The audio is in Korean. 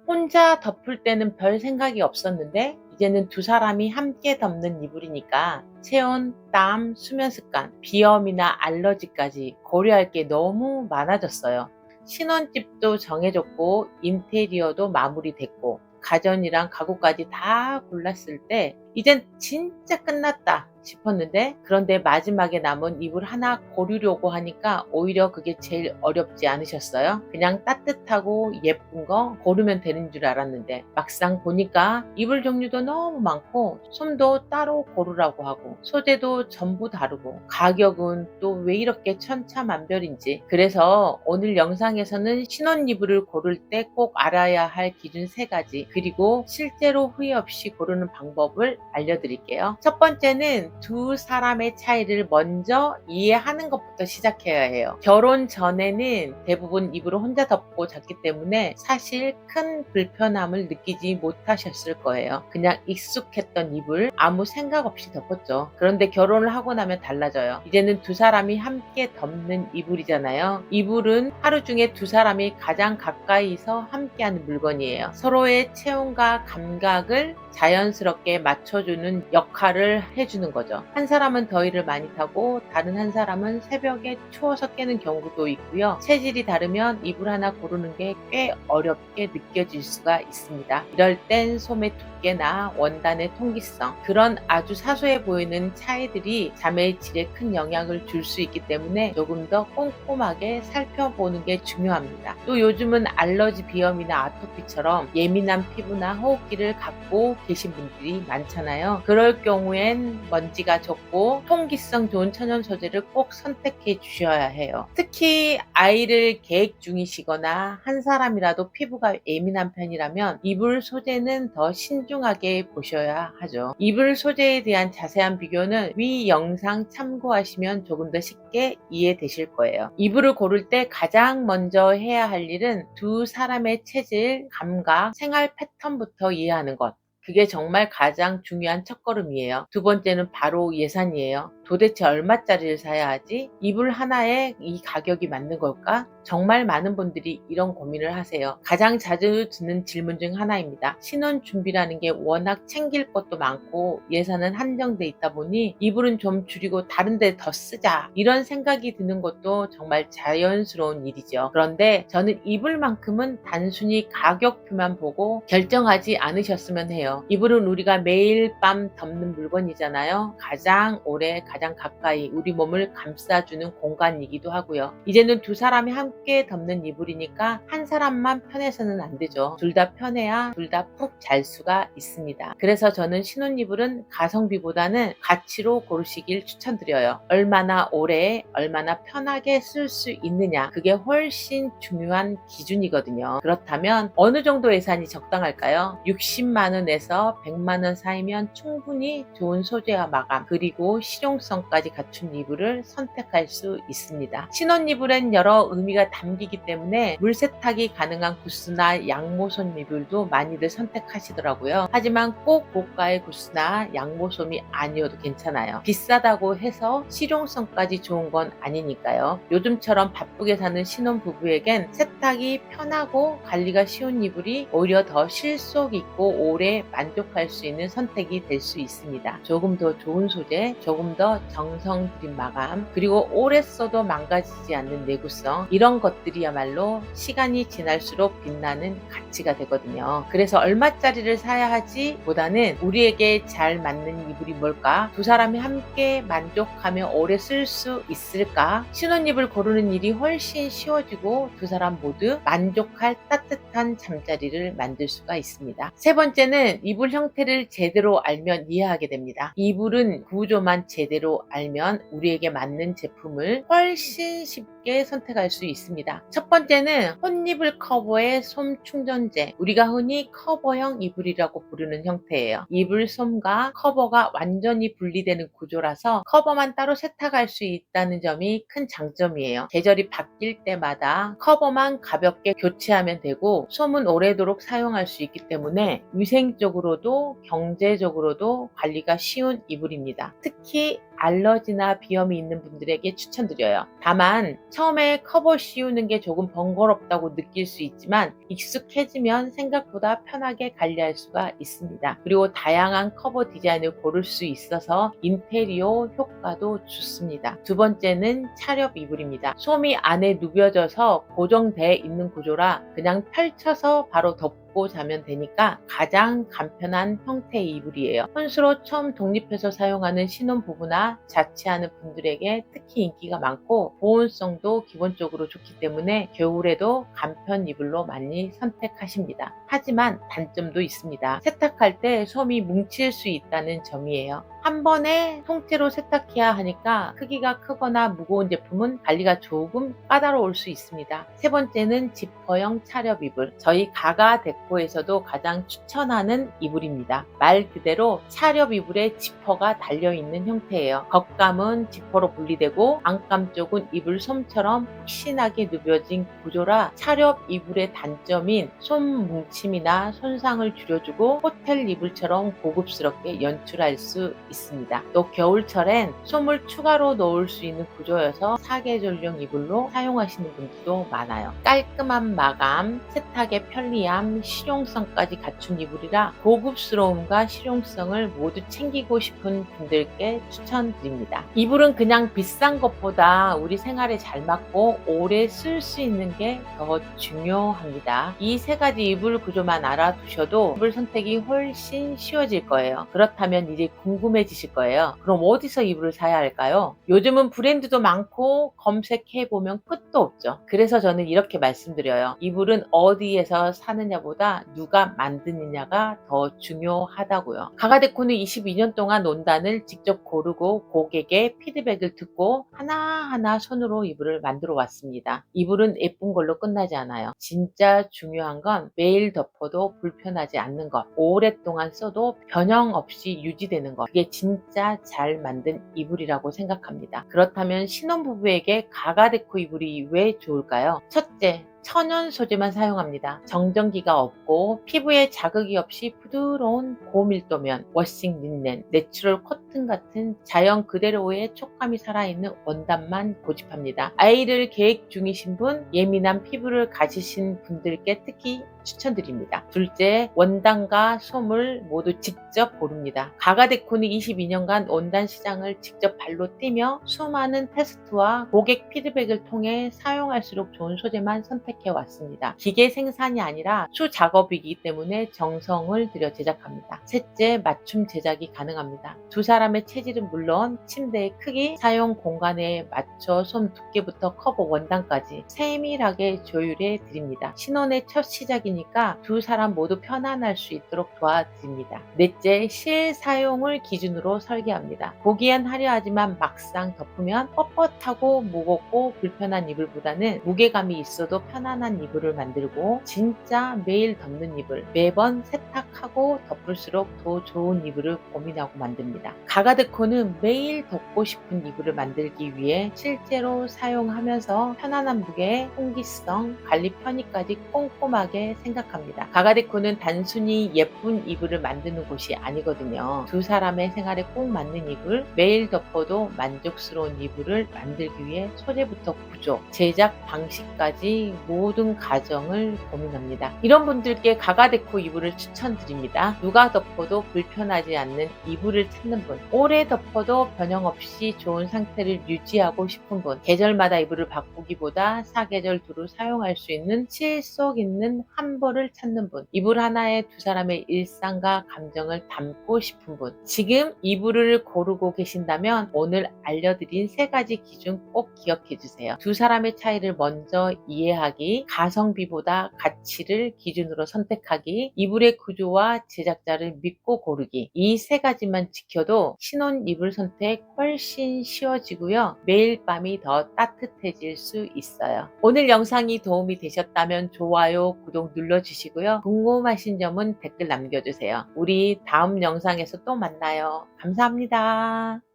혼자 덮을 때는 별 생각이 없었는데 이제는 두 사람이 함께 덮는 이불이니까 체온, 땀, 수면 습관, 비염이나 알러지까지 고려할 게 너무 많아졌어요. 신혼집도 정해졌고 인테리어도 마무리됐고 가전이랑 가구까지 다 골랐을 때 이젠 진짜 끝났다 싶었는데, 그런데 마지막에 남은 이불 하나 고르려고 하니까 오히려 그게 제일 어렵지 않으셨어요? 그냥 따뜻하고 예쁜 거 고르면 되는 줄 알았는데 막상 보니까 이불 종류도 너무 많고 솜도 따로 고르라고 하고 소재도 전부 다르고 가격은 또 왜 이렇게 천차만별인지. 그래서 오늘 영상에서는 신혼 이불을 고를 때 꼭 알아야 할 기준 3가지, 그리고 실제로 후회 없이 고르는 방법을 알려드릴게요. 첫 번째는 두 사람의 차이를 먼저 이해하는 것부터 시작해야 해요. 결혼 전에는 대부분 이불을 혼자 덮고 잤기 때문에 사실 큰 불편함을 느끼지 못하셨을 거예요. 그냥 익숙했던 이불 아무 생각 없이 덮었죠. 그런데 결혼을 하고 나면 달라져요. 이제는 두 사람이 함께 덮는 이불이잖아요. 이불은 하루 중에 두 사람이 가장 가까이서 함께하는 물건이에요. 서로의 체온과 감각을 자연스럽게 맞춰주는 역할을 해주는 거죠. 한 사람은 더위를 많이 타고 다른 한 사람은 새벽에 추워서 깨는 경우도 있고요. 체질이 다르면 이불 하나 고르는 게 꽤 어렵게 느껴질 수가 있습니다. 이럴 땐 솜의 두께나 원단의 통기성, 그런 아주 사소해 보이는 차이들이 잠의 질에 큰 영향을 줄 수 있기 때문에 조금 더 꼼꼼하게 살펴보는 게 중요합니다. 또 요즘은 알러지, 비염이나 아토피처럼 예민한 피부나 호흡기를 갖고 계신 분들이 많잖아요. 그럴 경우엔 먼지가 적고 통기성 좋은 천연 소재를 꼭 선택해 주셔야 해요. 특히 아이를 계획 중이시거나 한 사람이라도 피부가 예민한 편이라면 이불 소재는 더 신중하게 보셔야 하죠. 이불 소재에 대한 자세한 비교는 위 영상 참고하시면 조금 더 쉽게 이해되실 거예요. 이불을 고를 때 가장 먼저 해야 할 일은 두 사람의 체질, 감각, 생활 패턴부터 이해하는 것. 그게 정말 가장 중요한 첫걸음이에요. 두 번째는 바로 예산이에요. 도대체 얼마짜리를 사야 하지? 이불 하나에 이 가격이 맞는 걸까? 정말 많은 분들이 이런 고민을 하세요. 가장 자주 듣는 질문 중 하나입니다. 신혼 준비라는 게 워낙 챙길 것도 많고 예산은 한정돼 있다 보니 이불은 좀 줄이고 다른 데 더 쓰자, 이런 생각이 드는 것도 정말 자연스러운 일이죠. 그런데 저는 이불만큼은 단순히 가격표만 보고 결정하지 않으셨으면 해요. 이불은 우리가 매일 밤 덮는 물건이잖아요. 가장 오래 가장 가까이 우리 몸을 감싸주는 공간이기도 하고요. 이제는 두 사람이 함께 덮는 이불이니까 한 사람만 편해서는 안 되죠. 둘 다 편해야 둘 다 푹 잘 수가 있습니다. 그래서 저는 신혼 이불은 가성비보다는 가치로 고르시길 추천드려요. 얼마나 오래 얼마나 편하게 쓸 수 있느냐, 그게 훨씬 중요한 기준이거든요. 그렇다면 어느 정도 예산이 적당할까요? 60만원에서 100만원 사이면 충분히 좋은 소재와 마감, 그리고 실용성까지 갖춘 이불을 선택할 수 있습니다. 신혼 이불엔 여러 의미가 담기기 때문에 물세탁이 가능한 구스나 양모솜 이불도 많이들 선택하시더라고요. 하지만 꼭 고가의 구스나 양모솜이 아니어도 괜찮아요. 비싸다고 해서 실용성까지 좋은 건 아니니까요. 요즘처럼 바쁘게 사는 신혼부부에겐 세탁이 편하고 관리가 쉬운 이불이 오히려 더 실속 있고 오래 만족할 수 있는 선택이 될 수 있습니다. 조금 더 좋은 소재, 조금 더 정성 들인 마감, 그리고 오래 써도 망가지지 않는 내구성, 이런 것들이야말로 시간이 지날수록 빛나는 가치가 되거든요. 그래서 얼마짜리를 사야 하지 보다는 우리에게 잘 맞는 이불이 뭘까? 두 사람이 함께 만족하며 오래 쓸 수 있을까? 신혼이불 고르는 일이 훨씬 쉬워지고 두 사람 모두 만족할 따뜻한 잠자리를 만들 수가 있습니다. 세 번째는 이불 형태를 제대로 알면 이해하게 됩니다. 이불은 구조만 제대로 알면 우리에게 맞는 제품을 훨씬 쉽게 선택할 수 있습니다. 첫 번째는 혼이불 커버의 솜 충전재, 우리가 흔히 커버형 이불이라고 부르는 형태예요. 이불 솜과 커버가 완전히 분리되는 구조라서 커버만 따로 세탁할 수 있다는 점이 큰 장점이에요. 계절이 바뀔 때마다 커버만 가볍게 교체하면 되고 솜은 오래도록 사용할 수 있기 때문에 위생적으로도 경제적으로도 관리가 쉬운 이불입니다. 특히 알러지나 비염이 있는 분들에게 추천드려요. 다만 처음에 커버 씌우는 게 조금 번거롭다고 느낄 수 있지만 익숙해지면 생각보다 편하게 관리할 수가 있습니다. 그리고 다양한 커버 디자인을 고를 수 있어서 인테리어 효과도 좋습니다. 두 번째는 차렵 이불입니다. 솜이 안에 누벼져서 고정되어 있는 구조라 그냥 펼쳐서 바로 덮고 자면 되니까 가장 간편한 형태의 이불이에요. 혼수로 처음 독립해서 사용하는 신혼부부나 자취하는 분들에게 특히 인기가 많고 보온성도 기본적으로 좋기 때문에 겨울에도 간편 이불로 많이 선택하십니다. 하지만 단점도 있습니다. 세탁할 때 솜이 뭉칠 수 있다는 점이에요. 한 번에 통째로 세탁해야 하니까 크기가 크거나 무거운 제품은 관리가 조금 까다로울 수 있습니다. 세 번째는 지퍼형 차렵 이불. 저희 가가 데코에서도 가장 추천하는 이불입니다. 말 그대로 차렵 이불에 지퍼가 달려있는 형태예요. 겉감은 지퍼로 분리되고 안감 쪽은 이불 솜처럼 푹신하게 누벼진 구조라 차렵 이불의 단점인 솜 뭉침이나 손상을 줄여주고 호텔 이불처럼 고급스럽게 연출할 수 있습니다. 또 겨울철엔 솜을 추가로 넣을 수 있는 구조여서 사계절용 이불로 사용하시는 분들도 많아요. 깔끔한 마감, 세탁의 편리함, 실용성까지 갖춘 이불이라 고급스러움과 실용성을 모두 챙기고 싶은 분들께 추천드립니다. 이불은 그냥 비싼 것보다 우리 생활에 잘 맞고 오래 쓸 수 있는 게 더 중요합니다. 이 세 가지 이불 구조만 알아두셔도 이불 선택이 훨씬 쉬워질 거예요. 그렇다면 이제 궁금해지실 거예요. 그럼 어디서 이불을 사야 할까요? 요즘은 브랜드도 많고 검색해보면 끝도 없죠. 그래서 저는 이렇게 말씀드려요. 이불은 어디에서 사느냐보다 누가 만드느냐가 더 중요하다고요. 가가데코는 22년 동안 논단을 직접 고르고 고객의 피드백을 듣고 하나하나 손으로 이불을 만들어 왔습니다. 이불은 예쁜 걸로 끝나지 않아요. 진짜 중요한 건 매일 덮어도 불편하지 않는 것, 오랫동안 써도 변형 없이 유지되는 것, 그게 진짜 잘 만든 이불이라고 생각합니다. 그렇다면 신혼부부에게 가가데코 이불이 왜 좋을까요? 첫째, 천연 소재만 사용합니다. 정전기가 없고 피부에 자극이 없이 부드러운 고밀도면, 워싱 린넨, 내추럴 코튼 같은 자연 그대로의 촉감이 살아있는 원단만 고집합니다. 아이를 계획 중이신 분, 예민한 피부를 가지신 분들께 특히 추천드립니다. 둘째, 원단과 솜을 모두 직접 고릅니다. 가가데코는 22년간 원단 시장을 직접 발로 뛰며 수많은 테스트와 고객 피드백을 통해 사용할수록 좋은 소재만 선택해 왔습니다. 기계 생산이 아니라 수작업이기 때문에 정성을 들여 제작합니다. 셋째, 맞춤 제작이 가능합니다. 두 사람의 체질은 물론 침대의 크기, 사용 공간에 맞춰 솜 두께부터 커버 원단까지 세밀하게 조율해 드립니다. 신혼의 첫 시작이니까 두 사람 모두 편안할 수 있도록 도와드립니다. 넷째, 실사용을 기준으로 설계합니다. 보기엔 화려하지만 막상 덮으면 뻣뻣하고 무겁고 불편한 이불보다는 무게감이 있어도 편안한 이불을 만들고 진짜 매일 덮는 이불, 매번 세탁하고 덮을수록 더 좋은 이불을 고민하고 만듭니다. 가가데코는 매일 덮고 싶은 이불을 만들기 위해 실제로 사용하면서 편안한 무게, 통기성, 관리 편의까지 꼼꼼하게 생각합니다. 가가데코는 단순히 예쁜 이불을 만드는 곳이 아니거든요. 두 사람의 생활에 꼭 맞는 이불, 매일 덮어도 만족스러운 이불을 만들기 위해 소재부터 구조, 제작 방식까지 모든 과정을 고민합니다. 이런 분들께 가가데코 이불을 추천드립니다. 누가 덮어도 불편하지 않는 이불을 찾는 분, 오래 덮어도 변형 없이 좋은 상태를 유지하고 싶은 분, 계절마다 이불을 바꾸기보다 사계절 두루 사용할 수 있는 실속 있는 한 벌을 찾는 분, 이불 하나에 두 사람의 일상과 감정을 담고 싶은 분, 지금 이불을 고르고 계신다면 오늘 알려드린 세 가지 기준 꼭 기억해 주세요. 두 사람의 차이를 먼저 이해하기, 가성비보다 가치를 기준으로 선택하기, 이불의 구조와 제작자를 믿고 고르기, 이 세 가지만 지켜도 신혼 이불 선택 훨씬 쉬워지고요. 매일 밤이 더 따뜻해질 수 있어요. 오늘 영상이 도움이 되셨다면 좋아요, 구독 눌러주시고요. 궁금하신 점은 댓글 남겨주세요. 우리 다음 영상에서 또 만나요. 감사합니다.